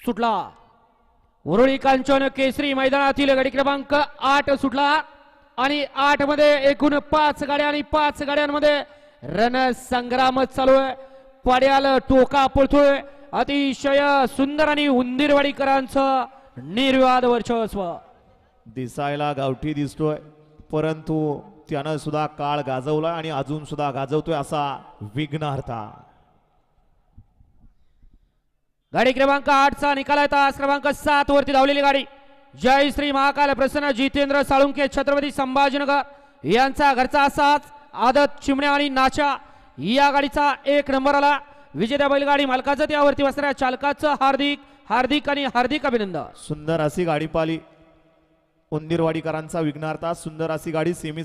सुटला. उरुळी कांचन केसरी मैदानातील गाडी क्रमांक 8 सुटला आणि 8 मध्ये एकूण 5 गाड्या आणि 5 गाड्यांमध्ये रणसंग्राम चालू आहे. पड्याल टोका पळतोय. अतिशय सुंदर आणि उंदीरवाडीकरांचं निर्विवाद वर्चस्व. दिसायला गावठी दिसतोय, परंतु त्यानं सुद्धा काळ गाजवला आणि अजून सुद्धा गाजवतोय असा विघ्नहर्ता. गाडी क्रमांक 8 चा निकाल आहे. तास क्रमांक 7 वरती धावलेली गाडी जय श्री महाकाल प्रसन्न जितेंद्र साळुंके छत्रपती संभाजीनगर यांचा घरचा असाच आदत चिमण्या आणि नाचा या गाडीचा 1 नंबर आला. विजेत्या बैलगाडी मालकाचं त्यावरती बसणाऱ्या चालकाचं हार्दिक हार्दिक आणि हार्दिक अभिनंदन. सुंदर अशी गाडी पाली. उंदीरवाडीकरांचा विघ्नहर्ता. सुंदर अशी गाडी सेमीच